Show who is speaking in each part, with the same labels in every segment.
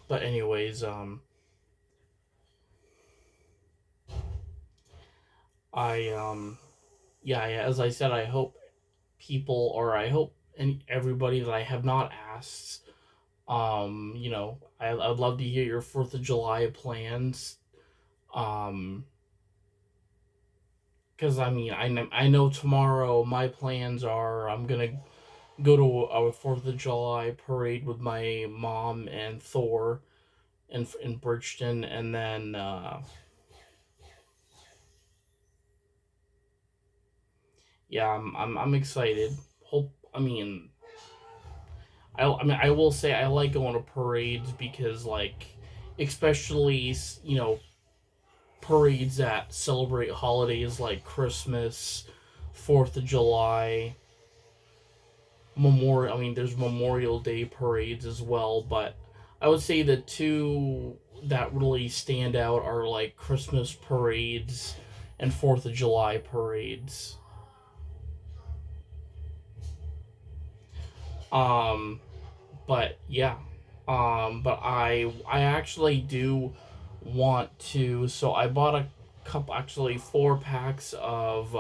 Speaker 1: But anyways, I yeah, as I said, I hope people, or I hope and everybody that I have not asked, I'd love to hear your Fourth of July plans. Um, because I know tomorrow my plans are I'm gonna go to a Fourth of July parade with my mom and Thor in Bridgeton, and then yeah, I'm excited. Hope I will say I like going to parades because, like, especially parades that celebrate holidays like Christmas, Fourth of July, Memorial. There's Memorial Day parades as well, but I would say the two that really stand out are like Christmas parades and Fourth of July parades. Um, but yeah, but I actually do want to. So I bought a couple, actually 4 packs of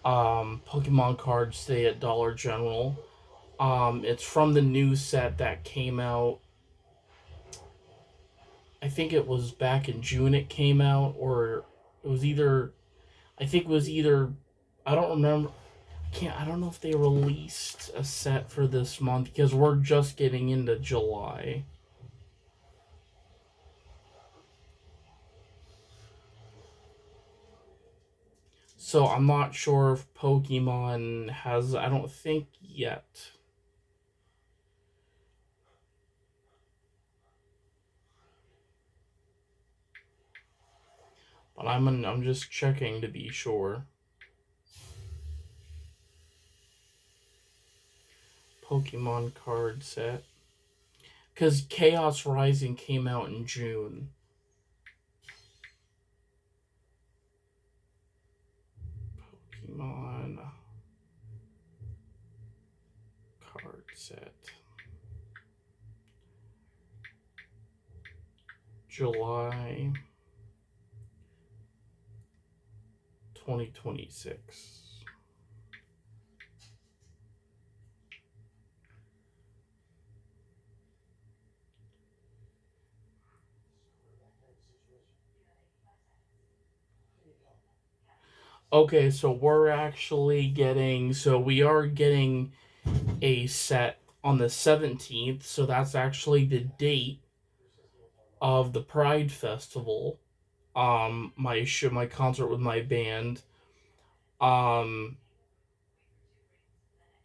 Speaker 1: Pokemon cards today at Dollar General. It's from the new set that came out. I think it was back in June it came out, or it was either. I think it was either. I don't remember. I don't know if they released a set for this month because we're just getting into July. So I'm not sure if Pokemon has. I don't think yet, but I'm just checking to be sure. Pokemon card set, because Chaos Rising came out in June. Pokemon card set, July 2026. Okay, so we are getting a set on the 17th, so that's actually the date of the Pride Festival. My concert with my band. Um,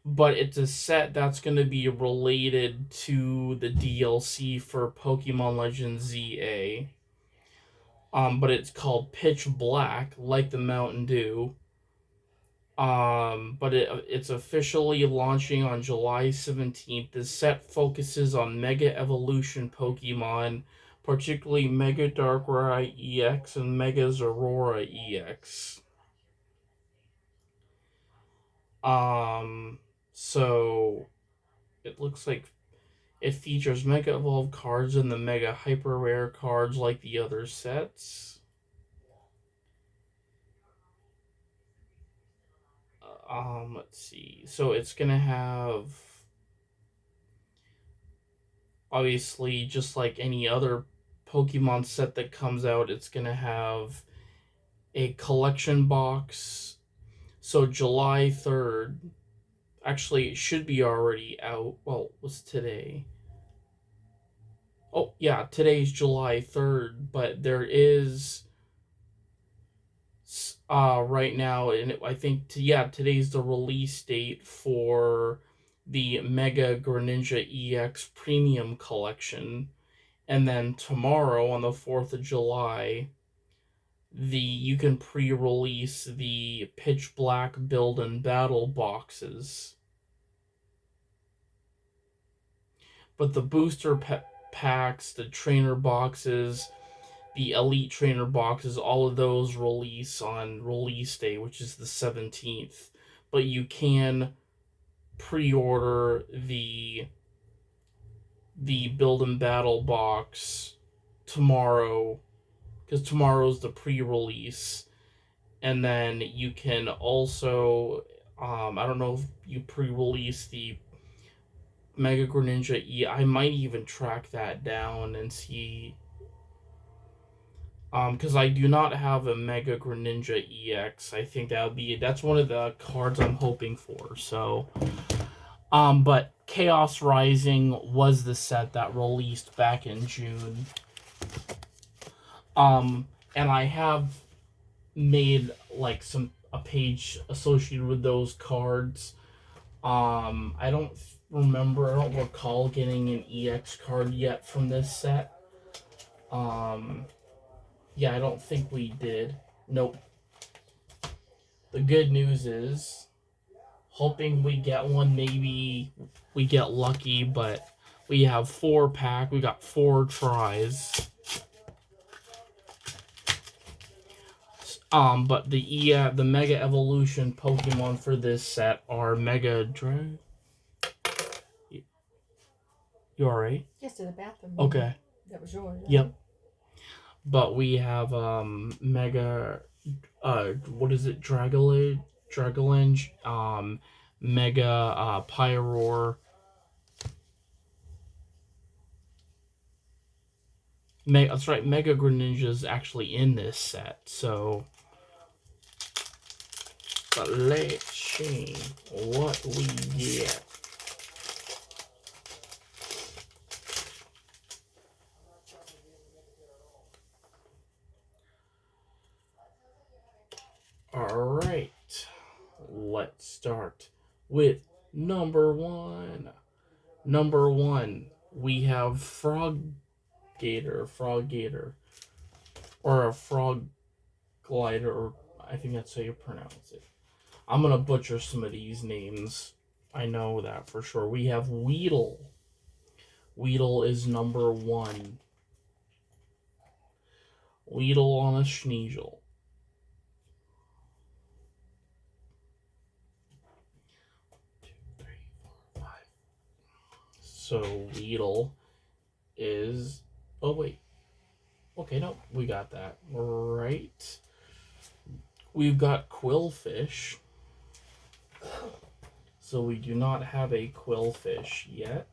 Speaker 1: but it's a set that's going to be related to the DLC for Pokemon Legends ZA. But it's called Pitch Black, like the Mountain Dew. But it's officially launching on July 17th. The set focuses on Mega Evolution Pokemon, particularly Mega Darkrai EX and Mega Zorora EX. Um, so it looks like it features Mega Evolved cards and the Mega Hyper Rare cards like the other sets. Let's see. So it's gonna have, obviously, just like any other Pokemon set that comes out, it's gonna have a collection box. So July 3rd, actually, it should be already out. Well, it was today. Oh, yeah, today's July 3rd, but there is right now, and I think today's the release date for the Mega Greninja EX Premium Collection, and then tomorrow on the 4th of July, you can pre-release the Pitch Black Build and Battle boxes. But the packs, the trainer boxes, the elite trainer boxes, all of those release on release day, which is the 17th. But you can pre-order the Build and Battle box tomorrow, because tomorrow's the pre-release, and then you can also, I don't know if you pre-release the Mega Greninja E. I might even track that down and see, because I do not have a Mega Greninja EX. I think that's one of the cards I'm hoping for. So, but Chaos Rising was the set that released back in June. And I have made like a page associated with those cards. I don't recall getting an EX card yet from this set. Yeah, I don't think we did. Nope. The good news is, hoping we get one, maybe we get lucky, but we have 4-pack, we got 4 tries. But the Mega Evolution Pokemon for this set are Mega Dragon. You alright?
Speaker 2: Yes, to the bathroom.
Speaker 1: Okay.
Speaker 2: That was yours. Right?
Speaker 1: Yep. But we have Mega what is it? Dragolinge, Mega Pyroar. That's right, Mega Greninja is actually in this set, so. But let's see what we get. Alright, let's start with number 1. Number 1, we have Frog Gator, or a Frog Glider, or I think that's how you pronounce it. I'm gonna butcher some of these names. I know that for sure. We have Weedle. Weedle is number 1. Weedle on a Sneasel. 2, 3, 4, 5. So Weedle is. Oh wait. Okay, no, we got that right. We've got Quillfish. So we do not have a Quillfish yet.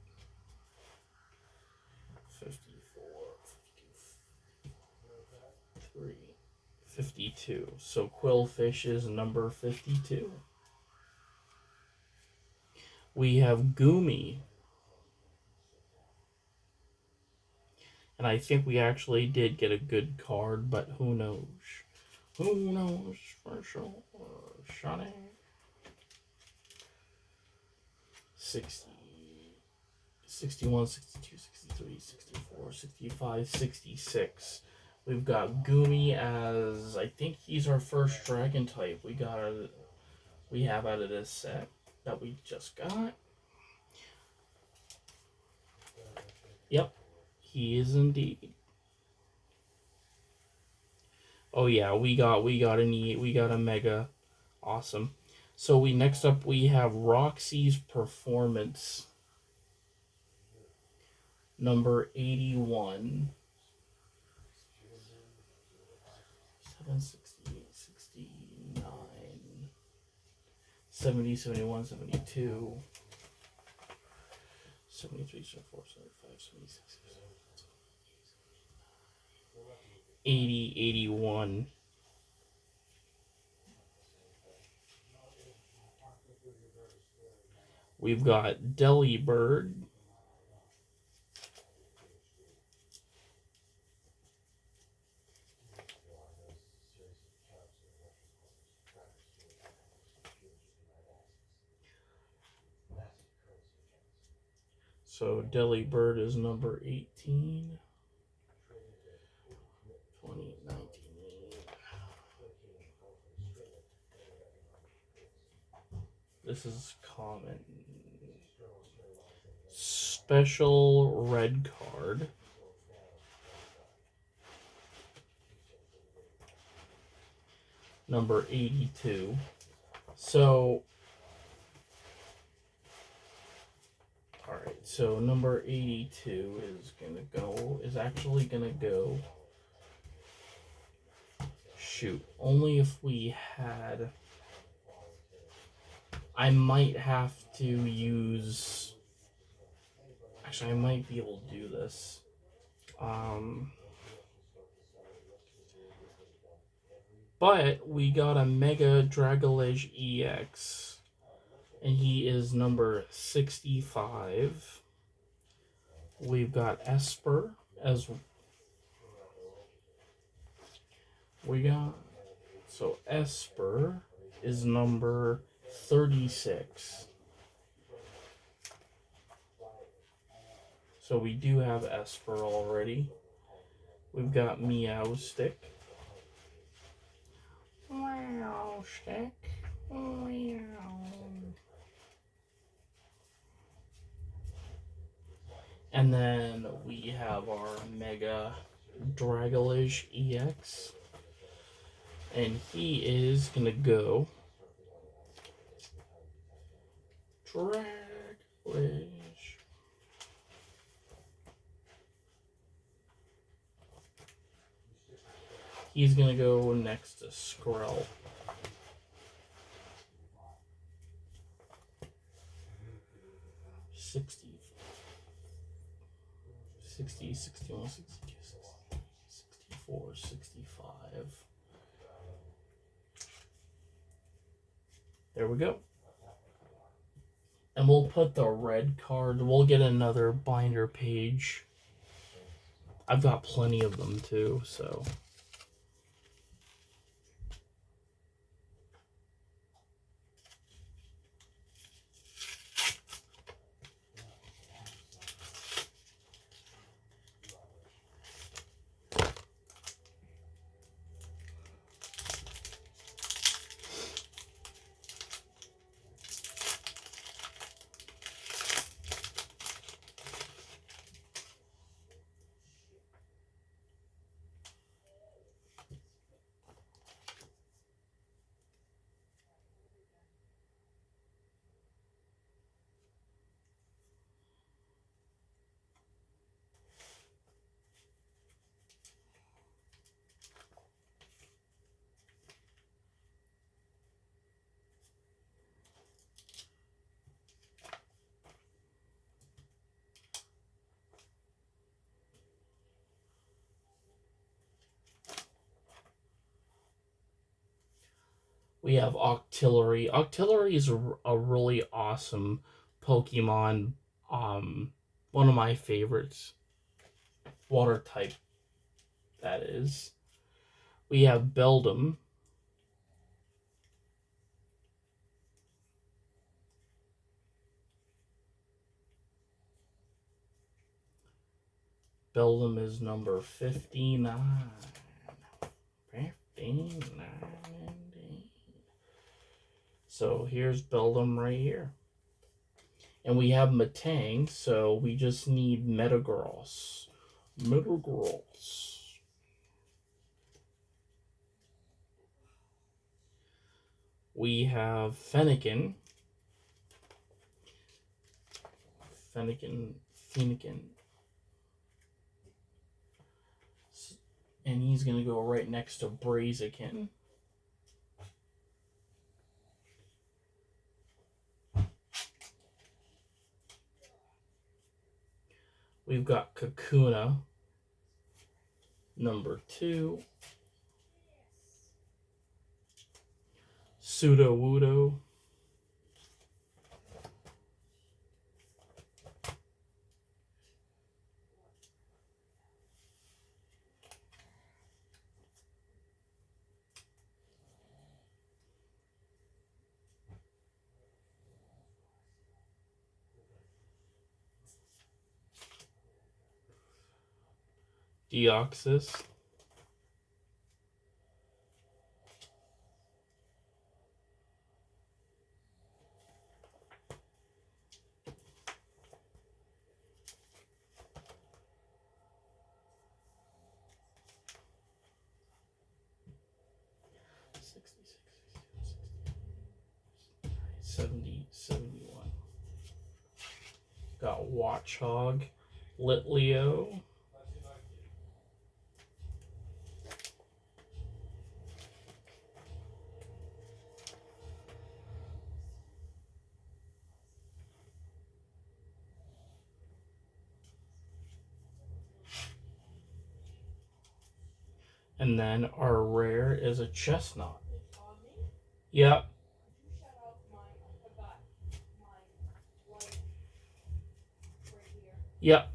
Speaker 1: 54, 53, 52. So Quillfish is number 52. We have Goomy. And I think we actually did get a good card, but who knows? Who knows for sure? Shiny. 60, 61, 62, 63, 64, 65, 66. We've got Goomy as, I think he's our first dragon type we have out of this set that we just got. Yep, he is indeed. Oh yeah, we got a Mega. Awesome. So next up we have Roxy's Performance. Number 81. 768, 69, 70, 71, 72, 73, 74, 75, 76, 80, 81. We've got Delibird. So Delibird is number 18. 20, 19. This is common. Special red card. Number 82. So, alright, So number 82 is actually gonna go. Shoot, only if we had. I might have to use. Actually, I might be able to do this. But we got a Mega Dragolish EX, and he is number 65. We've got Esper as we got. So Esper is number 36. So we do have Esper already. We've got Meowstick. Meowstick. Meow. And then we have our Mega Dragolish EX. And he is going to go Dragolish. He's going to go next to Skrill. Sixty, 61, 62, 64, 65. There we go. And we'll put the red card. We'll get another binder page. I've got plenty of them too, so. We have Octillery. Octillery is a really awesome Pokemon. One of my favorites. Water type, that is. We have Beldum. Beldum is number 59. 59. So here's Beldum right here. And we have Metang, so we just need Metagross. Metagross. We have Fennekin. Fennekin. And he's going to go right next to Blaziken. We've got Kakuna, number 2. Sudowoodo. Deoxys. $70, $71. Got Watchhog, Litleo, and then our rare is a Chestnut. Yep. Yep.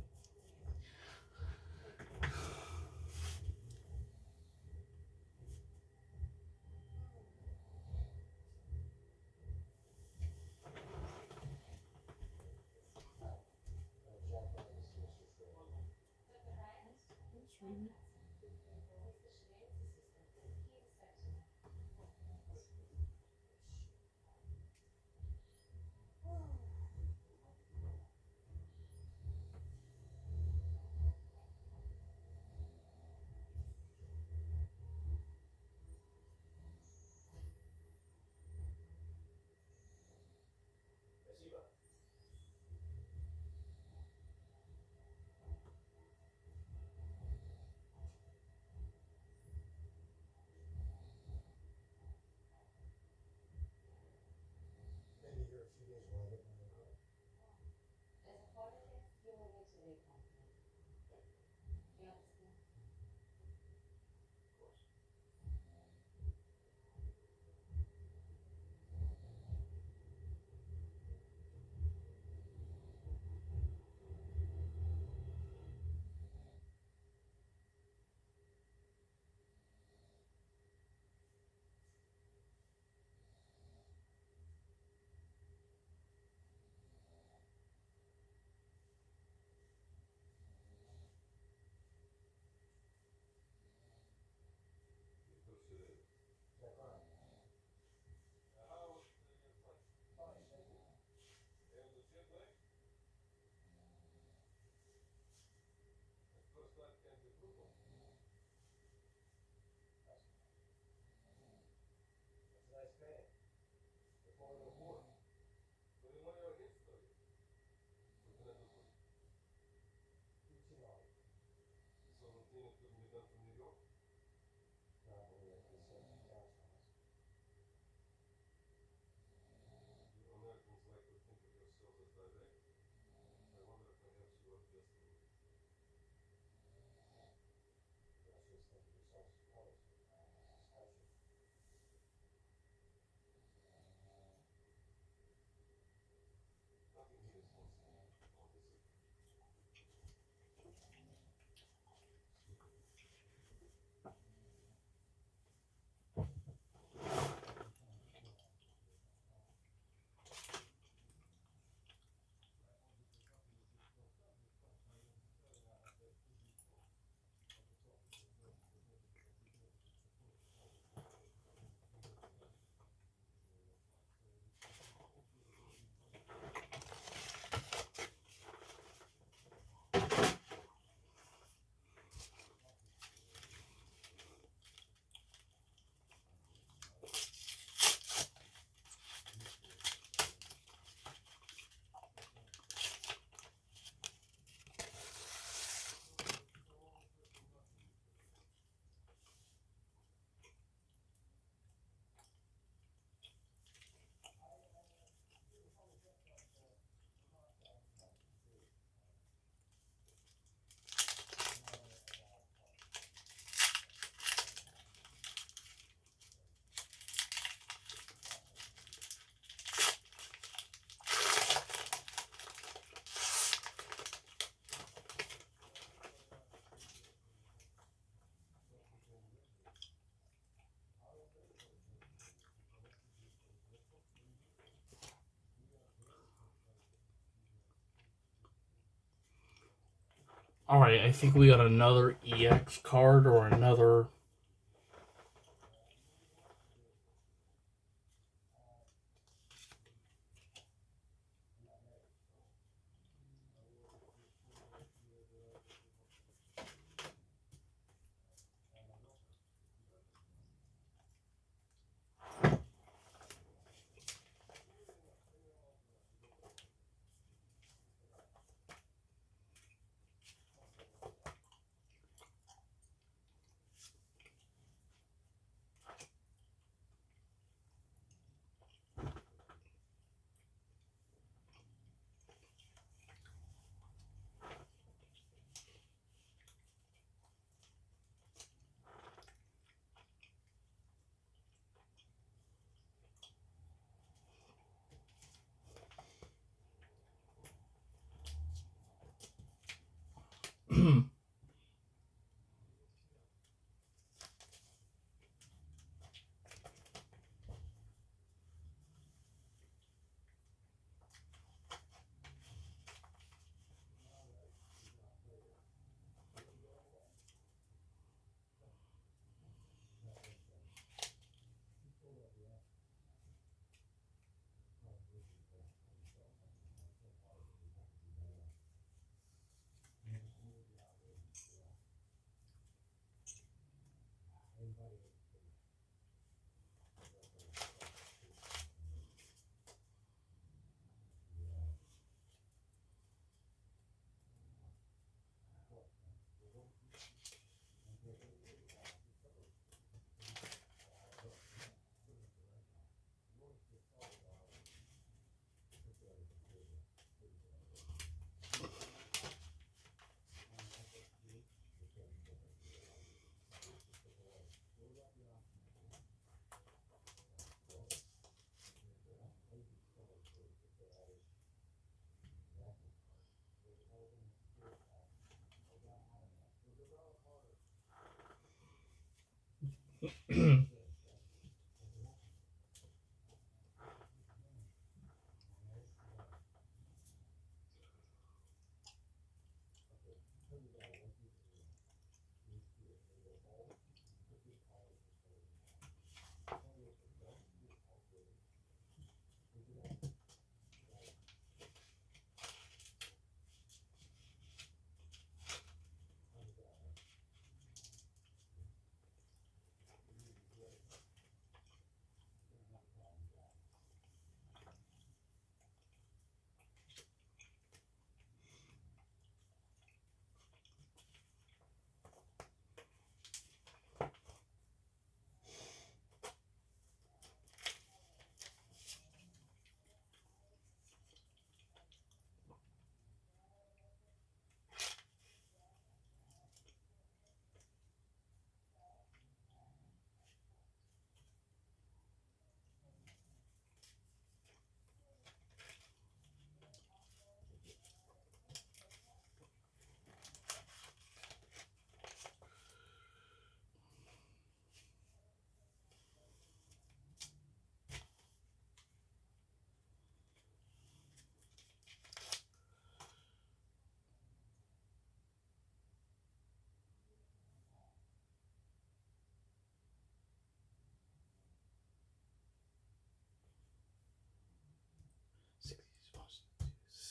Speaker 1: Alright, I think we got another EX card or another.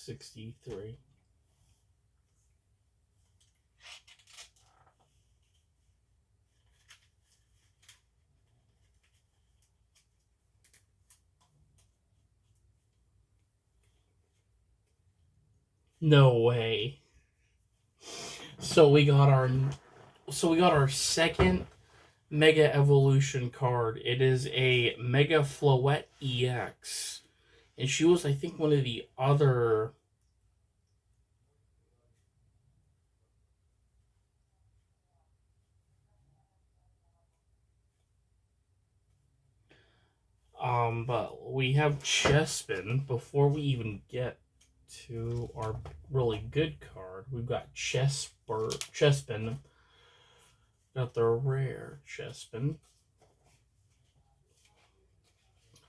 Speaker 1: 63. No way. So we got our second Mega Evolution card. It is a Mega Floette EX. And she was, I think, one of the other. But we have Chespin. Before we even get to our really good card, we've got Chespin. Got the rare Chespin.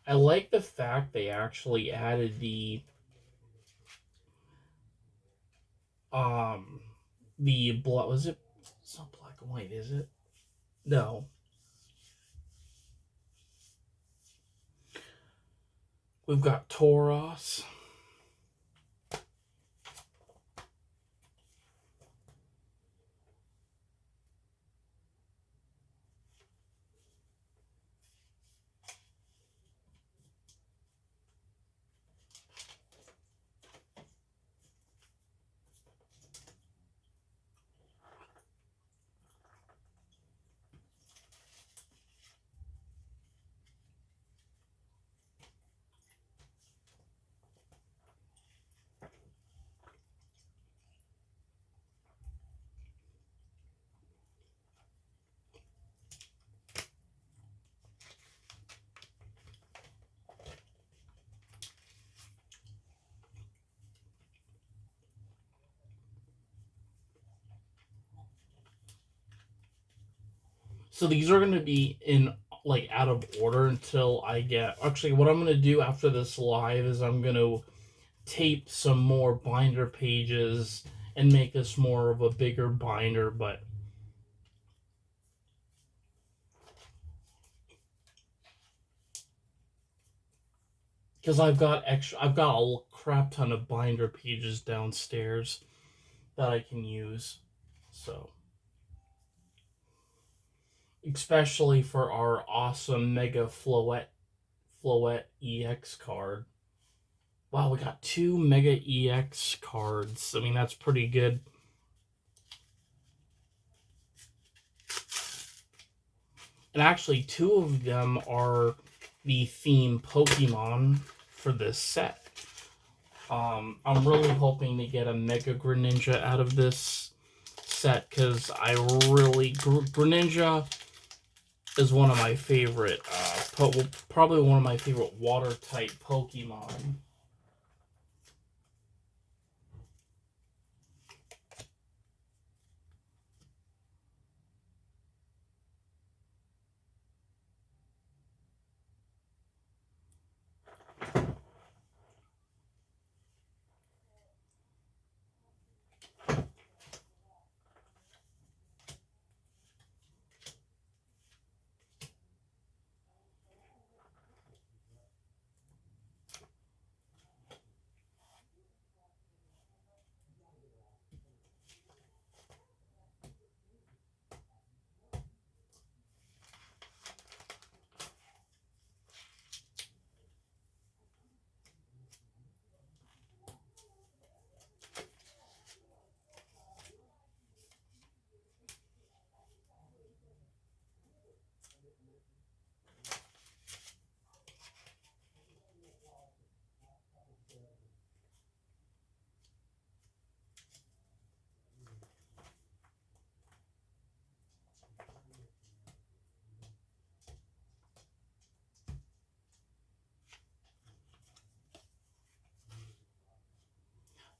Speaker 1: I like the fact they actually added um the blood. Was it? It's not black and white, is it? No. We've got Tauros. So these are going to be in like out of order until I get. Actually, what I'm going to do after this live is I'm going to tape some more binder pages and make this more of a bigger binder, but because I've got a crap ton of binder pages downstairs that I can use. So, especially for our awesome Mega Floette EX card. Wow, we got 2 Mega EX cards. I mean, that's pretty good. And actually, 2 of them are the theme Pokemon for this set. I'm really hoping to get a Mega Greninja out of this set because I really Greninja is one of my favorite, probably one of my favorite water type Pokemon.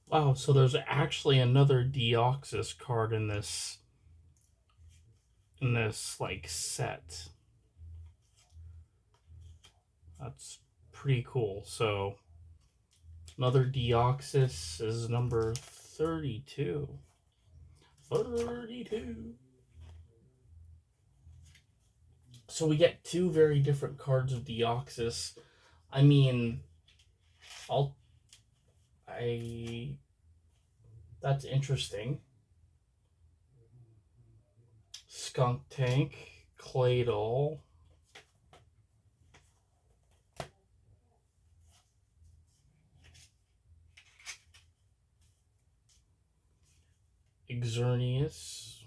Speaker 1: Wow, so there's actually another Deoxys card in this like set. That's pretty cool. So another Deoxys is number 32. 32. So we get 2 very different cards of Deoxys. I mean, I'll I that's interesting. Skunk Tank, Claydol, Xerneas,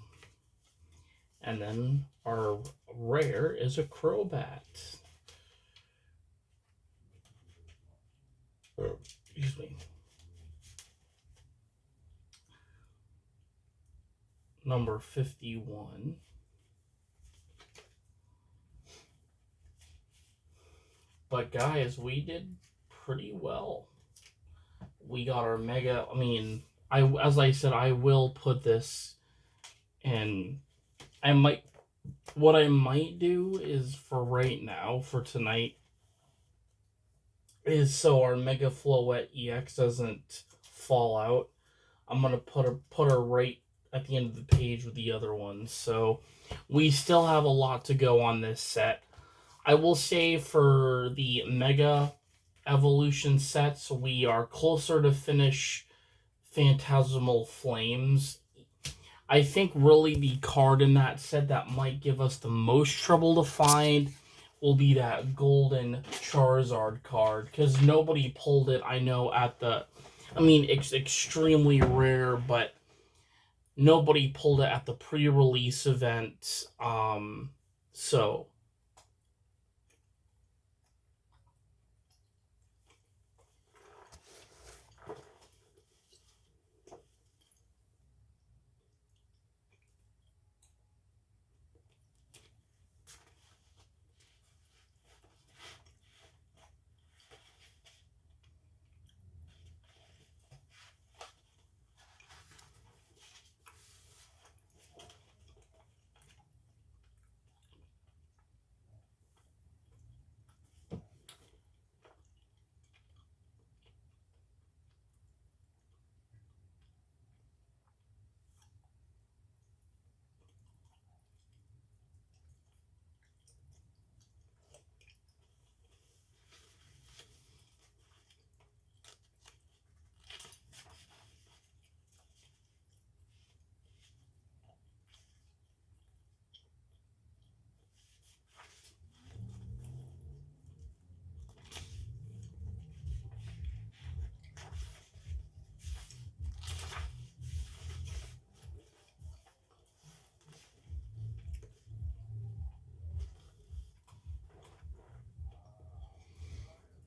Speaker 1: and then our rare is a Crobat. Excuse me. Number 51. But guys, we did pretty well. We got our mega. I mean, as I said, I will put this in. I might. What I might do is for right now, for tonight, is so our Mega Floette EX doesn't fall out. I'm gonna put her right at the end of the page with the other ones. So we still have a lot to go on this set. I will say for the Mega Evolution sets, we are closer to finish Phantasmal Flames. I think really the card in that set that might give us the most trouble to find will be that Golden Charizard card, because nobody pulled it, I know, at the... I mean, it's extremely rare, but nobody pulled it at the pre-release event. So...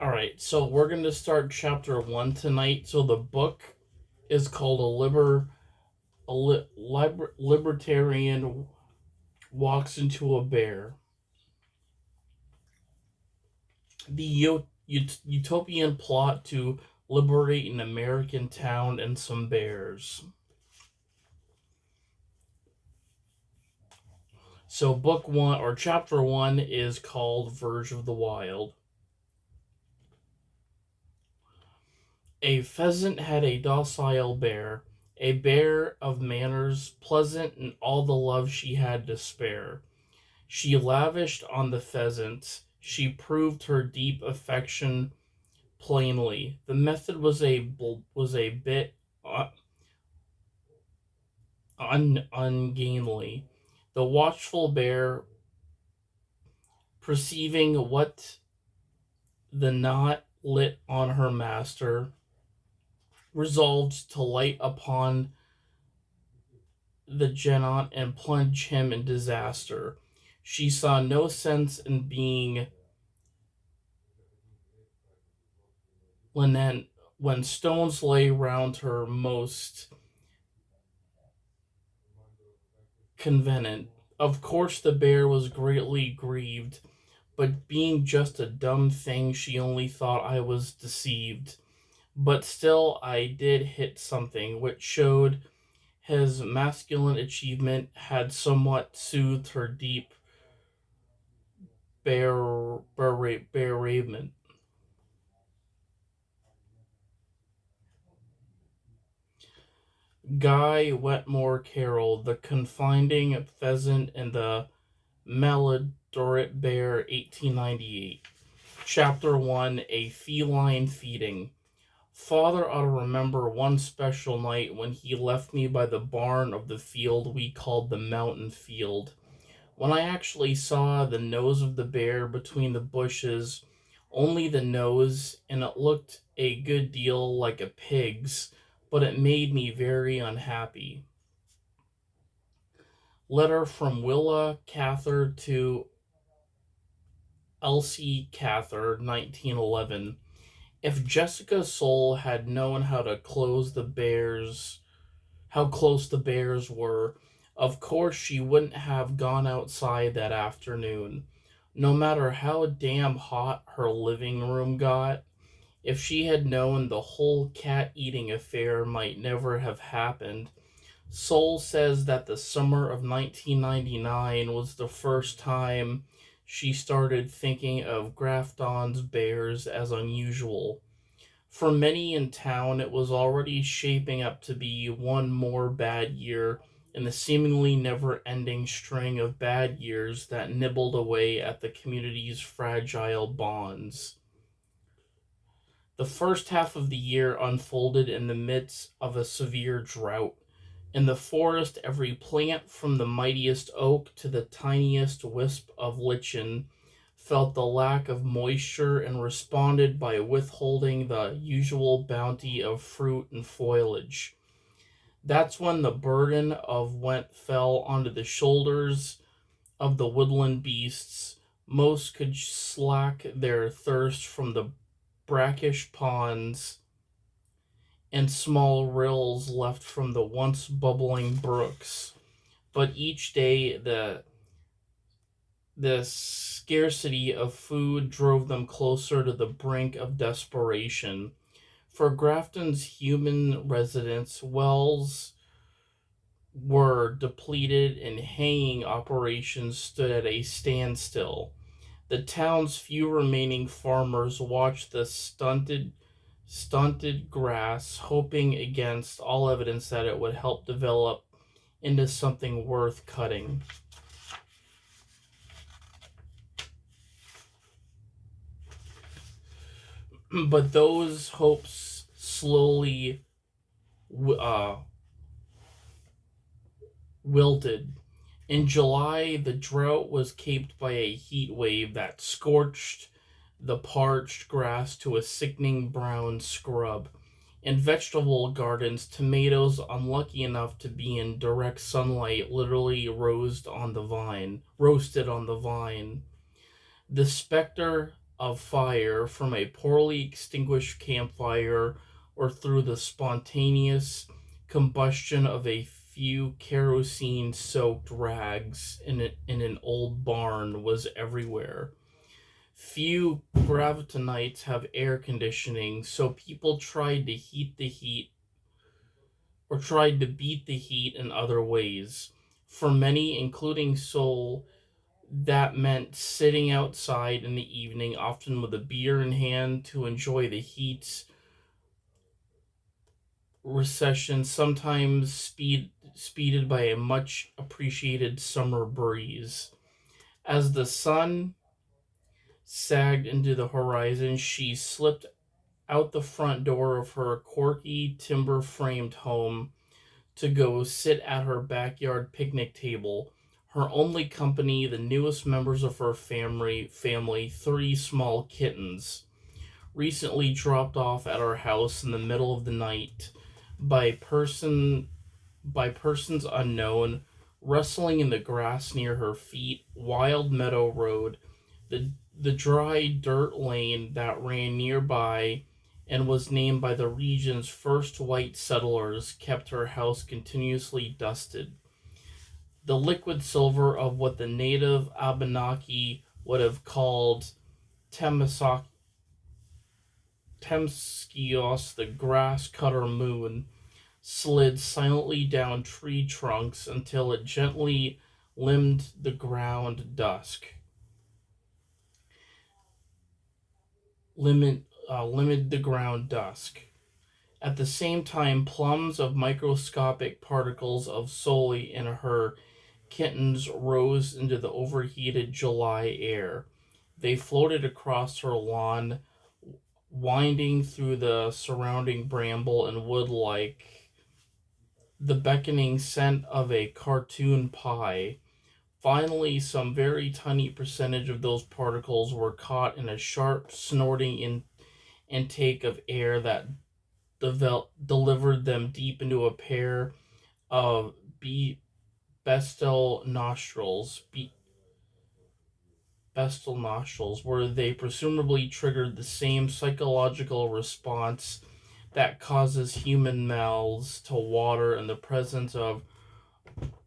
Speaker 1: All right, so we're going to start chapter 1 tonight. So the book is called Libertarian Walks into a Bear. The utopian plot to liberate an American town and some bears. So book 1 or chapter 1 is called Verge of the Wild. A pheasant had a docile bear, a bear of manners pleasant and all the love she had to spare. She lavished on the pheasant, she proved her deep affection plainly. The method was a bit ungainly. The watchful bear, perceiving what the knot lit on her master, resolved to light upon the Genant and plunge him in disaster. She saw no sense in being lenient when stones lay round her most convenient. Of course, the bear was greatly grieved, but being just a dumb thing, she only thought I was deceived. But still, I did hit something, which showed his masculine achievement had somewhat soothed her deep bereavement. Guy Wetmore Carroll, The Confiding Pheasant and the Maladroit Bear, 1898. Chapter 1, A Feline Feeding. Father ought to remember one special night when he left me by the barn of the field we called the mountain field. When I actually saw the nose of the bear between the bushes, only the nose, and it looked a good deal like a pig's, but it made me very unhappy. Letter from Willa Cather to Elsie Cather, 1911. If Jessica Soul had known how close the bears were, of course she wouldn't have gone outside that afternoon. No matter how damn hot her living room got, if she had known the whole cat eating affair might never have happened. Soul says that the summer of 1999 was the first time she started thinking of Grafton's bears as unusual. For many in town, it was already shaping up to be one more bad year in the seemingly never ending string of bad years that nibbled away at the community's fragile bonds. The first half of the year unfolded in the midst of a severe drought. In the forest, every plant from the mightiest oak to the tiniest wisp of lichen felt the lack of moisture and responded by withholding the usual bounty of fruit and foliage. That's when the burden of wet fell onto the shoulders of the woodland beasts. Most could slack their thirst from the brackish ponds and small rills left from the once bubbling brooks. But each day the scarcity of food drove them closer to the brink of desperation. For Grafton's human residents, wells were depleted and hanging operations stood at a standstill. The town's few remaining farmers watched the stunted grass, hoping against all evidence that it would help develop into something worth cutting. But those hopes slowly wilted. In July, the drought was capped by a heat wave that scorched the parched grass to a sickening brown scrub. In vegetable gardens, tomatoes unlucky enough to be in direct sunlight literally roasted on the vine. The specter of fire from a poorly extinguished campfire or through the spontaneous combustion of a few kerosene soaked rags in an old barn was everywhere. Few gravitonites have air conditioning, so people tried to beat the heat in other ways. For many, including Seoul, that meant sitting outside in the evening, often with a beer in hand, to enjoy the heat's recession, sometimes speeded by a much appreciated summer breeze. As the sun sagged into the horizon, she slipped out the front door of her quirky timber framed home to go sit at her backyard picnic table. Her only company, the newest members of her family, three small kittens, recently dropped off at our house in the middle of the night by persons unknown, rustling in the grass near her feet. Wild Meadow Road, the dry dirt lane that ran nearby and was named by the region's first white settlers, kept her house continuously dusted. The liquid silver of what the native Abenaki would have called Temskios, the grass cutter moon, slid silently down tree trunks until it gently limbed the ground dusk. Limit the ground dusk. At the same time, plums of microscopic particles of soli in her kittens rose into the overheated July air. They floated across her lawn, winding through the surrounding bramble and wood like the beckoning scent of a cartoon pie. Finally, some very tiny percentage of those particles were caught in a sharp, snorting intake of air that delivered them deep into a pair of bestel nostrils, bestel nostrils, where they presumably triggered the same psychological response that causes human mouths to water in the presence of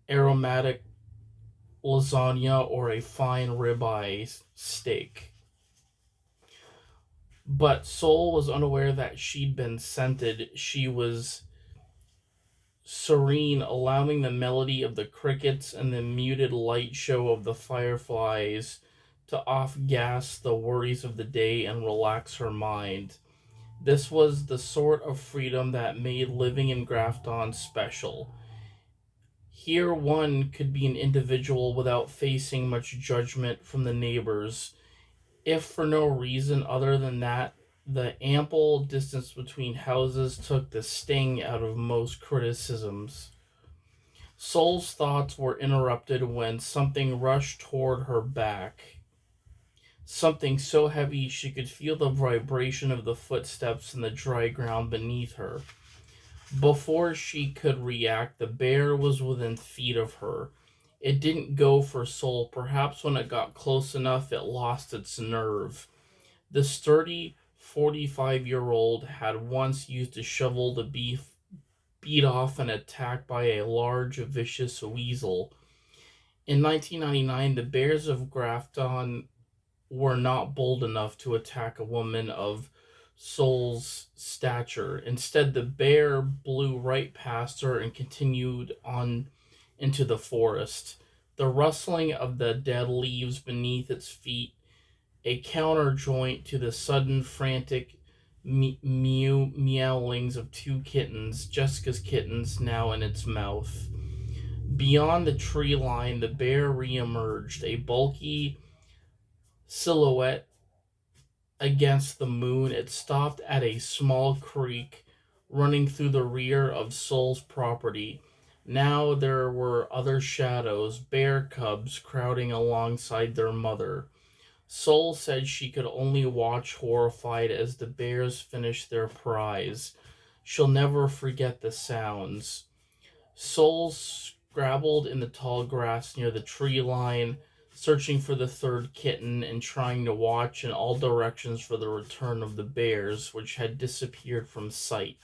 Speaker 1: aromatic lasagna or a fine ribeye steak. But Soul was unaware that she'd been scented. She was serene, allowing the melody of the crickets and the muted light show of the fireflies to off-gas the worries of the day and relax her mind. This was the sort of freedom that made living in Grafton special. Here one could be an individual without facing much judgment from the neighbors, if for no reason other than that the ample distance between houses took the sting out of most criticisms. Soul's thoughts were interrupted when something rushed toward her back. Something so heavy she could feel the vibration of the footsteps in the dry ground beneath her. Before she could react, the bear was within feet of her. It didn't go for Soul. Perhaps when it got close enough, it lost its nerve. The sturdy 45-year-old had once used a shovel to beat off an attack by a large, vicious weasel. In 1999, the bears of Grafton were not bold enough to attack a woman of Soul's stature. Instead, the bear blew right past her and continued on into the forest. The rustling of the dead leaves beneath its feet, a counterjoint to the sudden frantic meowlings of two kittens, Jessica's kittens, now in its mouth. Beyond the tree line, the bear reemerged, a bulky silhouette against the moon. It stopped at a small creek running through the rear of Soul's property. Now there were other shadows, bear cubs crowding alongside their mother. Soul said she could only watch horrified as the bears finished their prize. She'll never forget the sounds. Soul scrabbled in the tall grass near the tree line, searching for the third kitten and trying to watch in all directions for the return of the bears, which had disappeared from sight.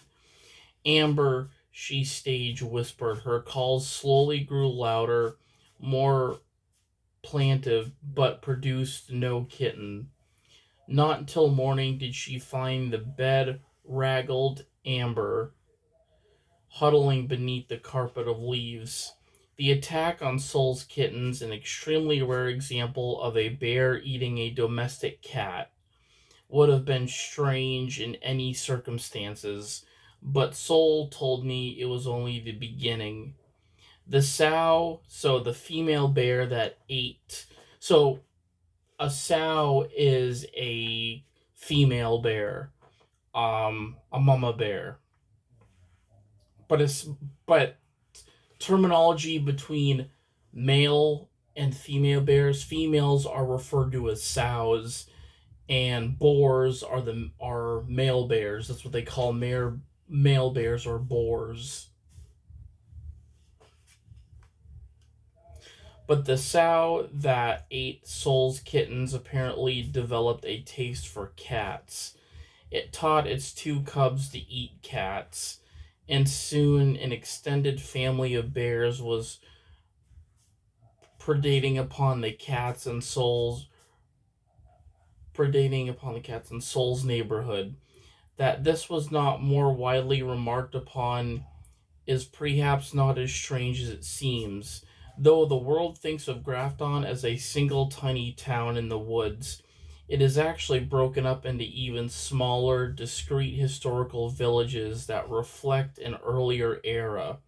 Speaker 1: Amber, she stage whispered. Her calls slowly grew louder, more plaintive, but produced no kitten. Not until morning did she find the bed raggled Amber, huddling beneath the carpet of leaves. The attack on Soul's kittens, an extremely rare example of a bear eating a domestic cat, would have been strange in any circumstances, but Soul told me it was only the beginning. The sow, so the female bear that ate, so a sow is a female bear, a mama bear, but it's but terminology between male and female bears. Females are referred to as sows, and boars are male bears. That's what they call male bears or boars. But the sow that ate Soul's kittens apparently developed a taste for cats. It taught its two cubs to eat cats, and soon an extended family of bears was predating upon the cats and souls neighborhood. That this was not more widely remarked upon is perhaps not as strange as it seems. Though the world thinks of Grafton as a single tiny town in the woods, it is actually broken up into even smaller, discrete historical villages that reflect an earlier era.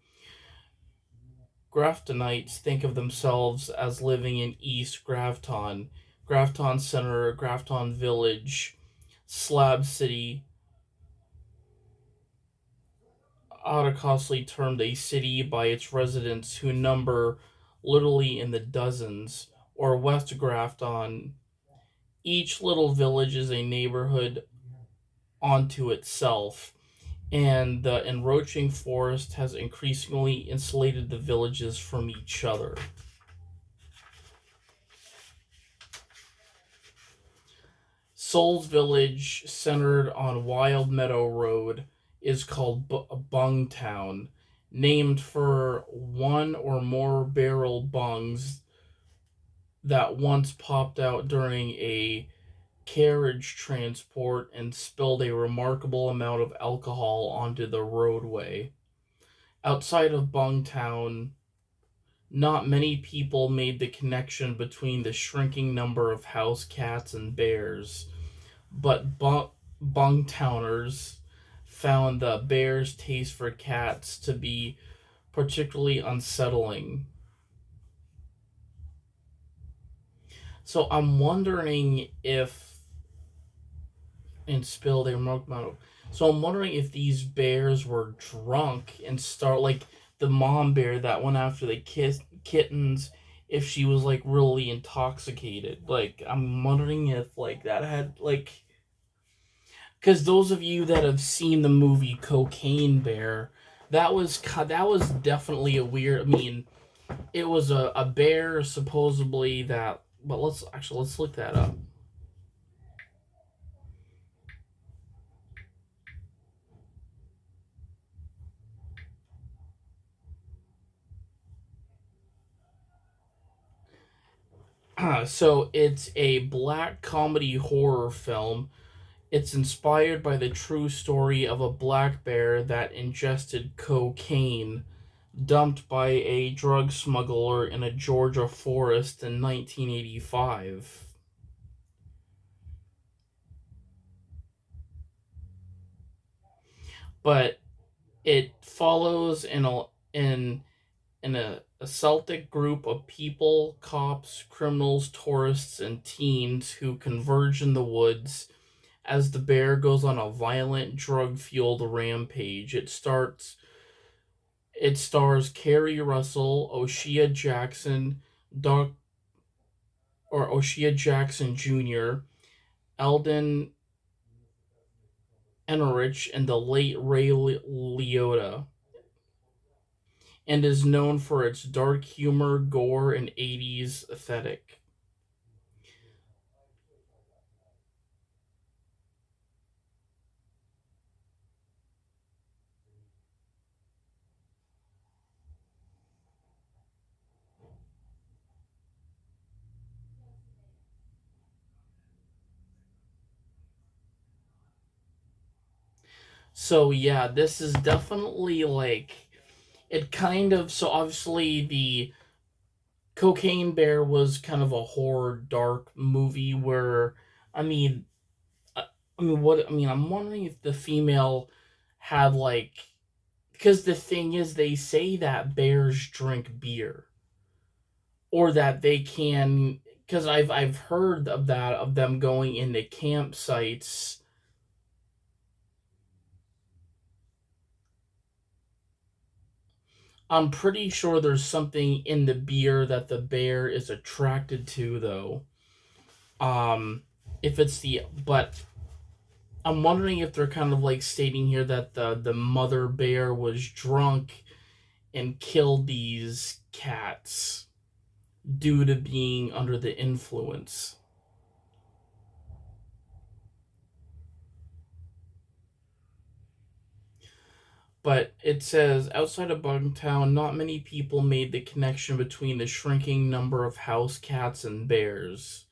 Speaker 1: Graftonites think of themselves as living in East Grafton, Grafton Center, Grafton Village, Slab City, Otacosly termed a city by its residents who number literally in the dozens, or West Grafton. Each little village is a neighborhood onto itself, and the encroaching forest has increasingly insulated the villages from each other. Soul's village, centered on Wild Meadow Road, is called Bungtown, named for one or more barrel bungs that once popped out during a carriage transport and spilled a remarkable amount of alcohol onto the roadway. Outside of Bungtown, not many people made the connection between the shrinking number of house cats and bears, but Bungtowners found the bear's taste for cats to be particularly unsettling. So I'm wondering if and spilled a remote amount of. So I'm wondering if these bears were drunk and start like the mom bear that went after the kittens. If she was like really intoxicated, like I'm wondering if like that had like because those of you that have seen the movie Cocaine Bear, that was definitely a weird. I mean, it was a bear supposedly that. But let's look that up. So it's a black comedy horror film. It's inspired by the true story of a black bear that ingested cocaine dumped by a drug smuggler in a Georgia forest in 1985. But it follows in a Celtic group of people, cops, criminals, tourists, and teens who converge in the woods as the bear goes on a violent drug-fueled rampage. It stars Kerry Russell, Doc, O'Shea Jackson Jr., Eldon Enrich, and the late Ray Liotta, and is known for its dark humor, gore, and 80s aesthetic. So yeah, this is definitely like it kind of so obviously the Cocaine Bear was kind of a horror dark movie where I mean I, I'm wondering if the female had like because the thing is they say that bears drink beer or that they can because I've heard of that of them going into campsites. I'm pretty sure there's something in the beer that the bear is attracted to, though. Um, if it's the but I'm wondering if they're kind of like stating here that the mother bear was drunk and killed these cats due to being under the influence. But it says outside of Bugtown, not many people made the connection between the shrinking number of house cats and bears.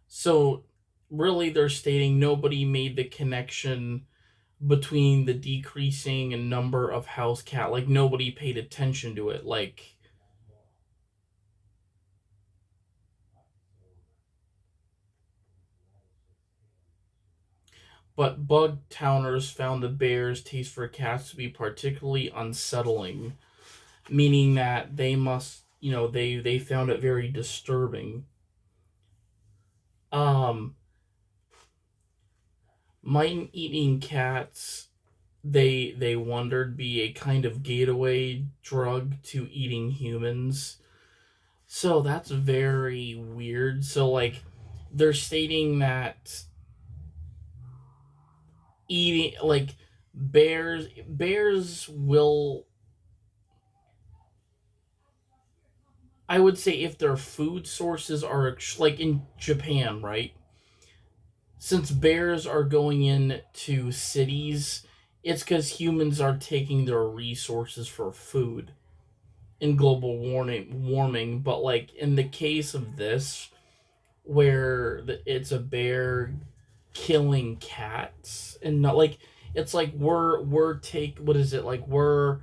Speaker 1: So really they're stating nobody made the connection between the decreasing in number of house cat like nobody paid attention to it like but bug towners found the bears taste for cats to be particularly unsettling, meaning that they must they found it very disturbing. um Might eating cats, they wondered, be a kind of gateway drug to eating humans. So that's very weird. So like they're stating that eating like bears will, I would say, if their food sources are like in Japan, right? Since bears are going into cities, it's cuz humans are taking their resources for food in global warming, but like in the case of this where it's a bear killing cats and not like it's like we're take what is it like we're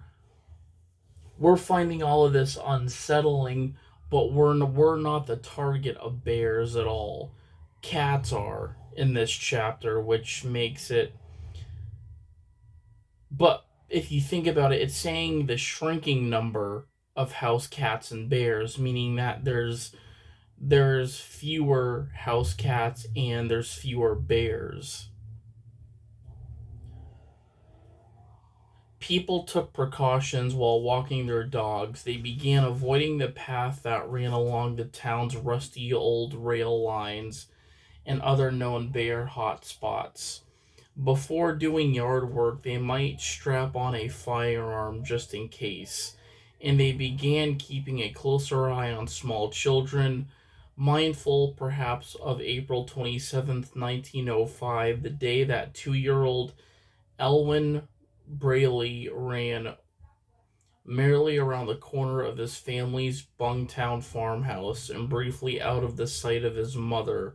Speaker 1: finding all of this unsettling, but we're not the target of bears at all. Cats are in this chapter, which makes it. But if you think about it, it's saying the shrinking number of house cats and bears, meaning that there's fewer house cats and there's fewer bears. People took precautions while walking their dogs. They began avoiding the path that ran along the town's rusty old rail lines and other known bear hotspots. Before doing yard work, they might strap on a firearm just in case, and they began keeping a closer eye on small children, mindful perhaps of April 27th, 1905, the day that 2-year-old Elwyn Brayley ran merrily around the corner of his family's Bungtown farmhouse and briefly out of the sight of his mother.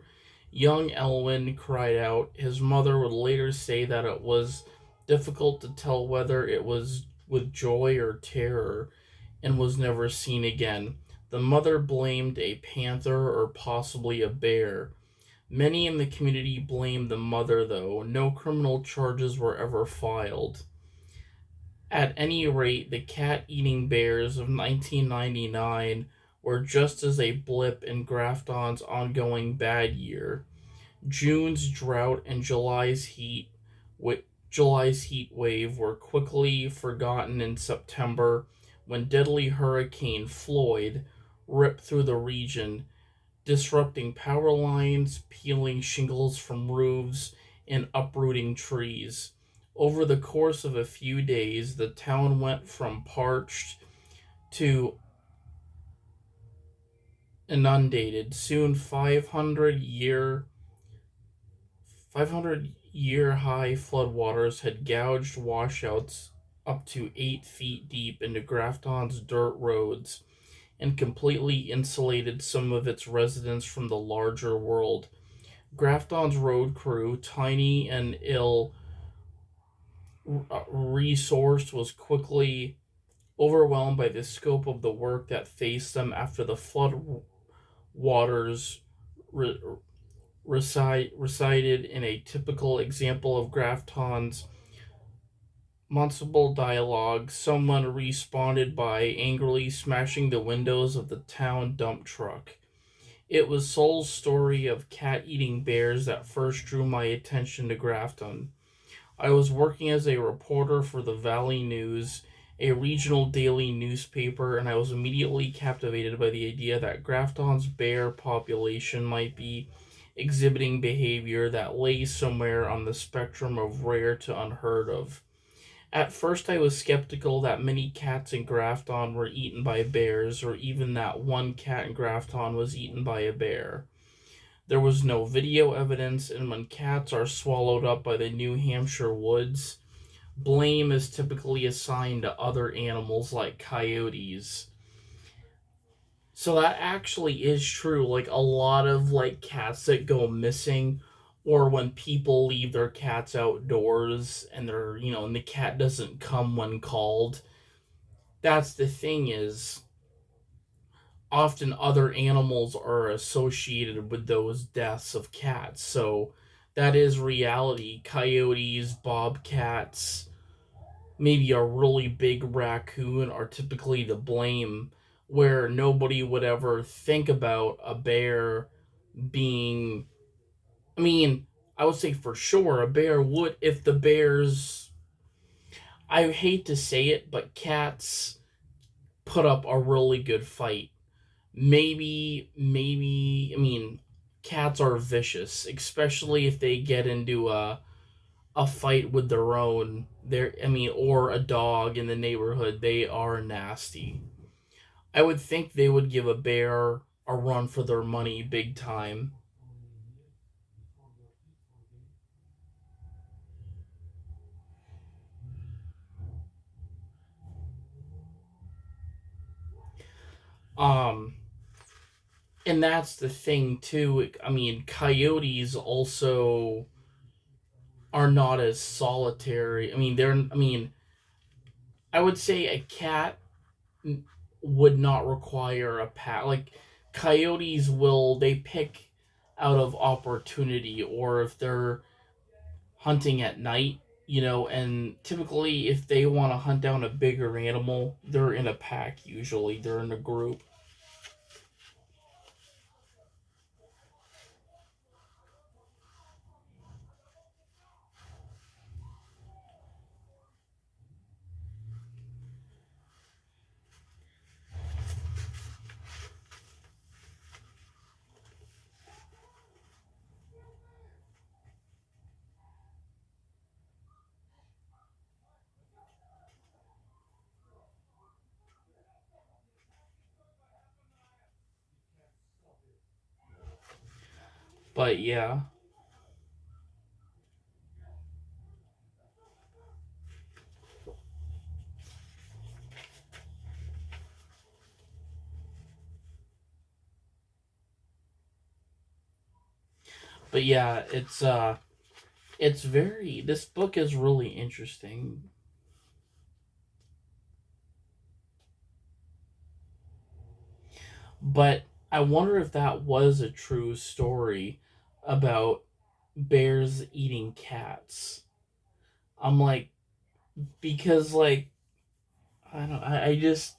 Speaker 1: Young Elwyn cried out. His mother would later say that it was difficult to tell whether it was with joy or terror and was never seen again. The mother blamed a panther or possibly a bear. Many in the community blamed the mother, though. No criminal charges were ever filed. At any rate, the cat eating bears of 1999 were just as a blip in Grafton's ongoing bad year. June's drought and July's heat wave were quickly forgotten in September when deadly Hurricane Floyd ripped through the region, disrupting power lines, peeling shingles from roofs, and uprooting trees. Over the course of a few days, the town went from parched to inundated. Soon 500 year high floodwaters had gouged washouts up to 8 feet deep into Grafton's dirt roads and completely insulated some of its residents from the larger world. Grafton's road crew, tiny and ill resourced, was quickly overwhelmed by the scope of the work that faced them after the flood waters re- recited in a typical example of Grafton's municipal dialogue. Someone responded by angrily smashing the windows of the town dump truck. It was Sol's story of cat eating bears that first drew my attention to Grafton. I was working as a reporter for the Valley News, a regional daily newspaper, and I was immediately captivated by the idea that Grafton's bear population might be exhibiting behavior that lay somewhere on the spectrum of rare to unheard of. At first, I was skeptical that many cats in Grafton were eaten by bears, or even that one cat in Grafton was eaten by a bear. There was no video evidence, and when cats are swallowed up by the New Hampshire woods, blame is typically assigned to other animals like coyotes. So that actually is true. Like a lot of like cats that go missing, or when people leave their cats outdoors and and the cat doesn't come when called. That's the thing is often other animals are associated with those deaths of cats. So that is reality. Coyotes, bobcats, maybe a really big raccoon are typically to blame, where nobody would ever think about a bear being. I mean, I would say for sure a bear would if the bears. I hate to say it, but cats put up a really good fight. Maybe, I mean, cats are vicious, especially if they get into a fight with their own. Or a dog in the neighborhood. They are nasty. I would think they would give a bear a run for their money big time. Um, and that's the thing too. I mean, coyotes also are not as solitary. I would say a cat would not require a pack. Like coyotes will they pick out of opportunity, or if they're hunting at night, and typically if they want to hunt down a bigger animal, they're in a pack usually. They're in a group. But yeah. But yeah, it's very this book is really interesting. But I wonder if that was a true story about bears eating cats. I'm like, because like I don't I just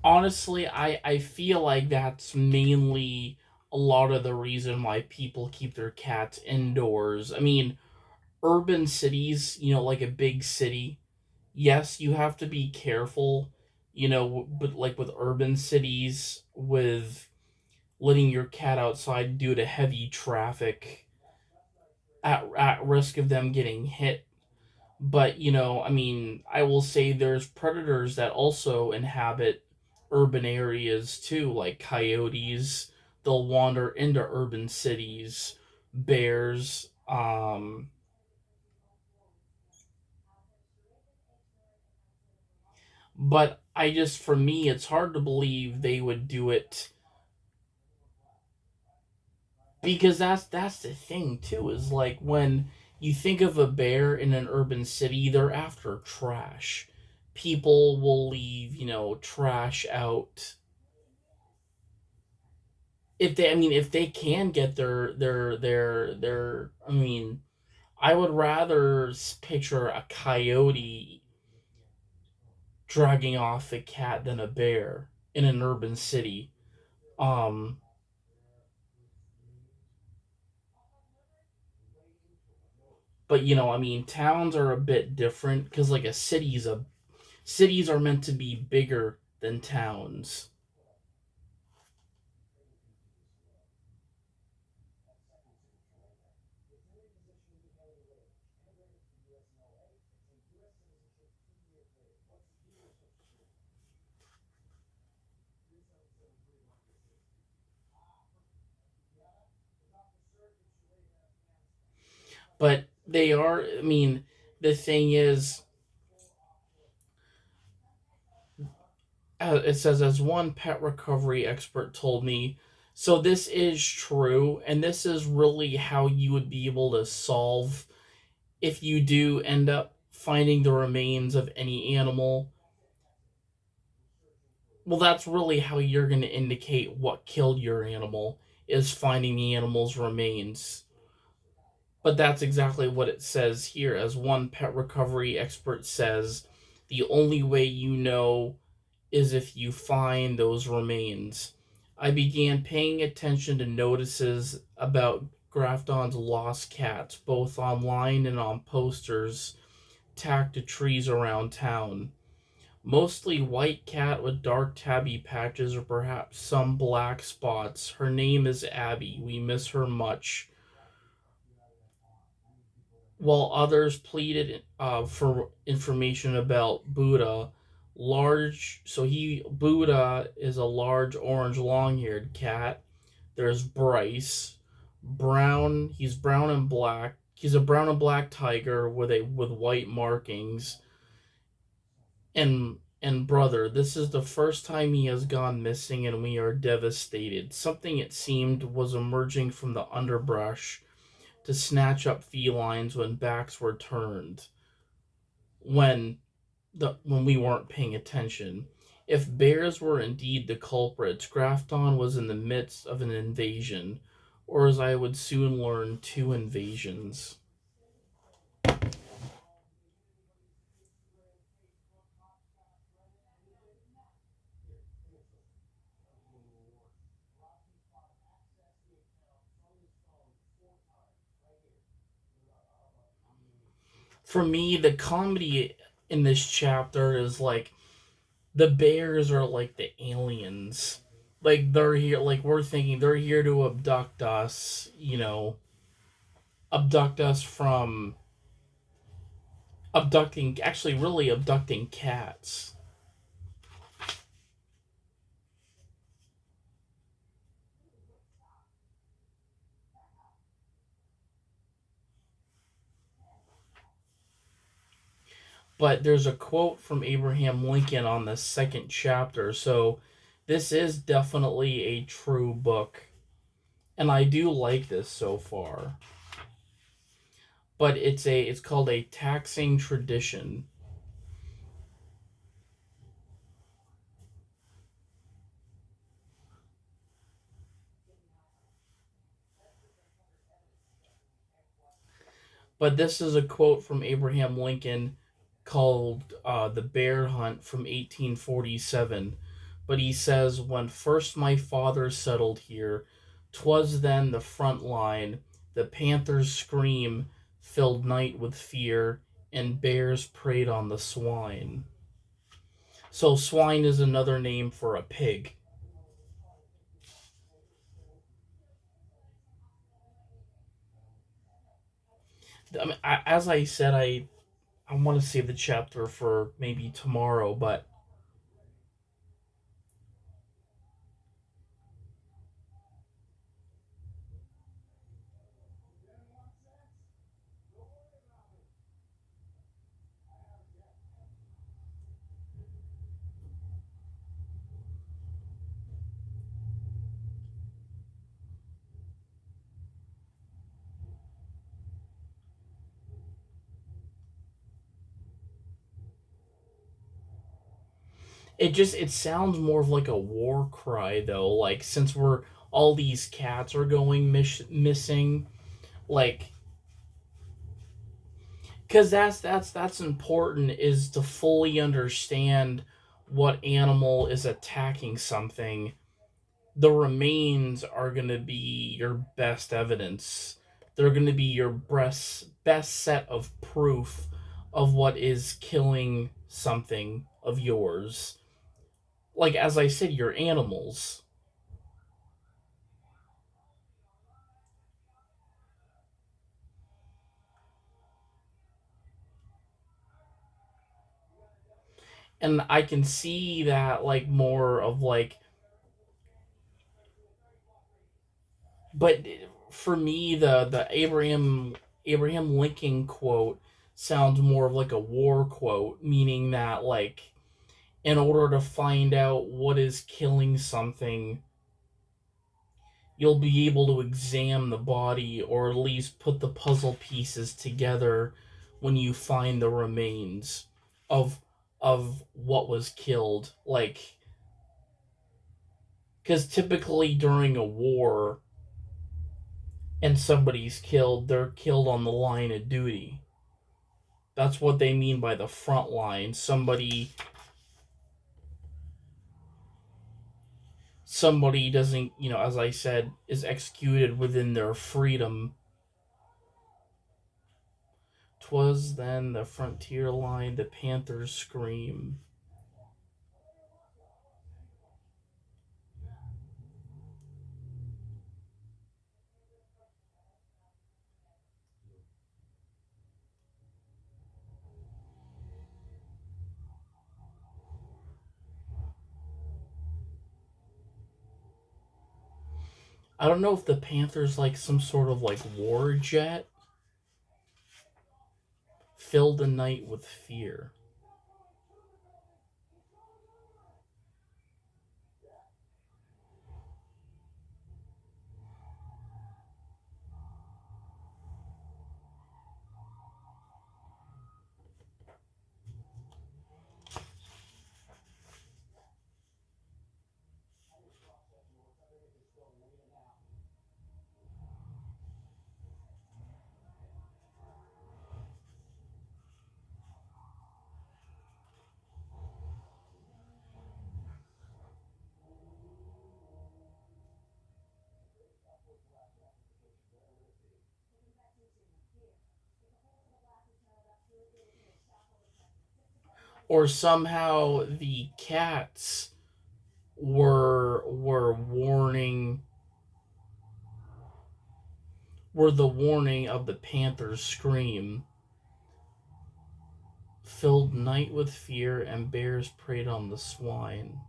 Speaker 1: honestly I feel like that's mainly a lot of the reason why people keep their cats indoors. I mean, urban cities, like a big city, yes, you have to be careful, but like with urban cities, with letting your cat outside due to heavy traffic, at risk of them getting hit. But, I will say there's predators that also inhabit urban areas too, like coyotes. They'll wander into urban cities, bears. But for me, it's hard to believe they would do it because that's the thing too, is like when you think of a bear in an urban city, they're after trash. People will leave, trash out if they, I mean, if they can get their I mean, I would rather picture a coyote dragging off a cat than a bear in an urban city. Um, but I mean, towns are a bit different because like a cities are meant to be bigger than towns. But they are. I mean, the thing is, it says, as one pet recovery expert told me. So this is true, and this is really how you would be able to solve if you do end up finding the remains of any animal. Well, that's really how you're going to indicate what killed your animal, is finding the animal's remains. But that's exactly what it says here. As one pet recovery expert says, the only way you know is if you find those remains. I began paying attention to notices about Grafton's lost cats, both online and on posters tacked to trees around town. Mostly white cat with dark tabby patches or perhaps some black spots. Her name is Abby. We miss her much. While others pleaded for information about Buddha, Buddha is a large orange long-haired cat. There's Bryce, brown. He's brown and black. He's a brown and black tiger with white markings. And brother, this is the first time he has gone missing, and we are devastated. Something, it seemed, was emerging from the underbrush to snatch up felines when backs were turned, when when we weren't paying attention. If bears were indeed the culprits, Grafton was in the midst of an invasion, or as I would soon learn, two invasions. For me, the comedy in this chapter is like the bears are like the aliens. Like they're here, like we're thinking they're here to abduct us from actually really abducting cats. But there's a quote from Abraham Lincoln on the second chapter, so this is definitely a true book, and I do like this so far. But it's called a taxing tradition. But this is a quote from Abraham Lincoln called The Bear Hunt from 1847. But he says, when first my father settled here, 'twas then the front line, the panther's scream filled night with fear, and bears preyed on the swine. So, swine is another name for a pig. I mean, as I said, I want to save the chapter for maybe tomorrow, but it sounds more of like a war cry though. Like since we're all these cats are going missing, like because that's important is to fully understand what animal is attacking something. The remains are going to be your best evidence. They're going to be your best set of proof of what is killing something of yours. Like, as I said, your animals. And I can see that, like, more of, like, but for me, the Abraham Lincoln quote sounds more of like a war quote, meaning that, like, in order to find out what is killing something, you'll be able to examine the body or at least put the puzzle pieces together when you find the remains of what was killed. Like, because typically during a war and somebody's killed, they're killed on the line of duty. That's what they mean by the front line. Somebody doesn't, as I said, is executed within their freedom. 'Twas then the frontier line, the panthers scream. I don't know if the Panthers like some sort of like war jet filled the night with fear. Or somehow the cats were warning were the warning of the Panthers' scream. Filled night with fear and bears preyed on the swine.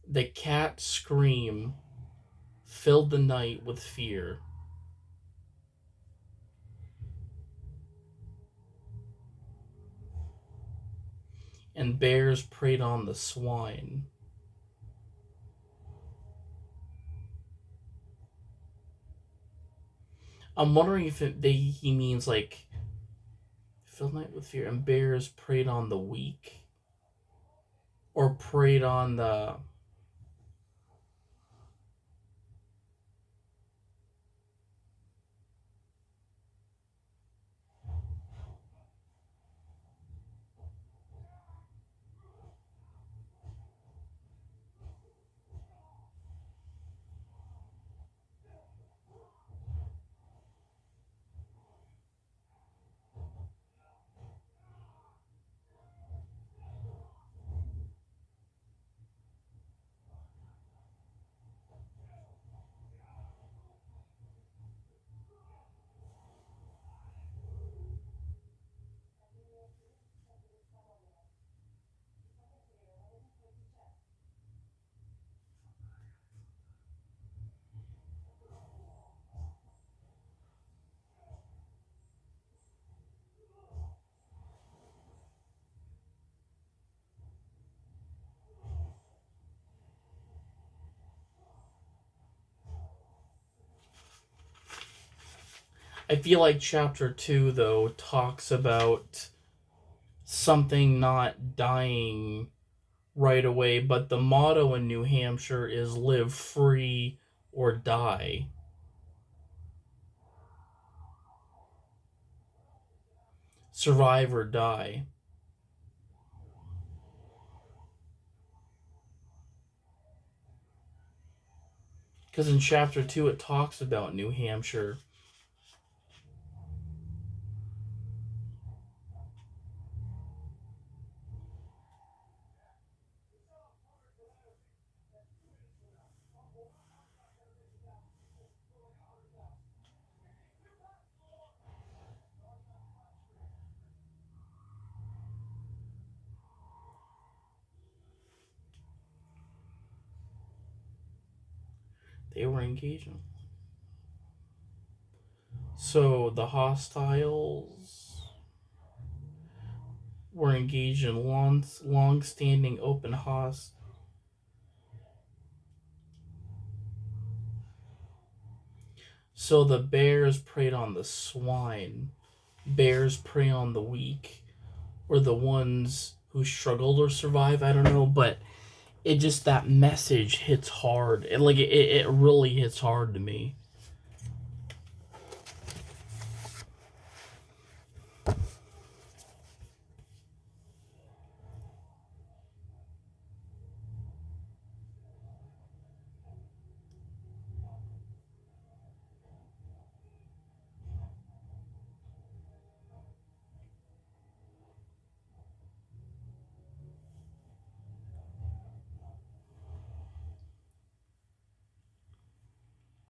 Speaker 1: The cat scream filled the night with fear and bears preyed on the swine. I'm wondering if he means like filled night with fear and bears preyed on the weak or preyed on the. I feel like chapter 2, though, talks about something not dying right away, but the motto in New Hampshire is live free or die. Survive or die. Because in chapter 2 it talks about New Hampshire. They were engaging. So the hostiles were engaged in long-standing open host. So the bears preyed on the swine. Bears prey on the weak, or the ones who struggled or survive. I don't know, but it just, that message hits hard. It really hits hard to me.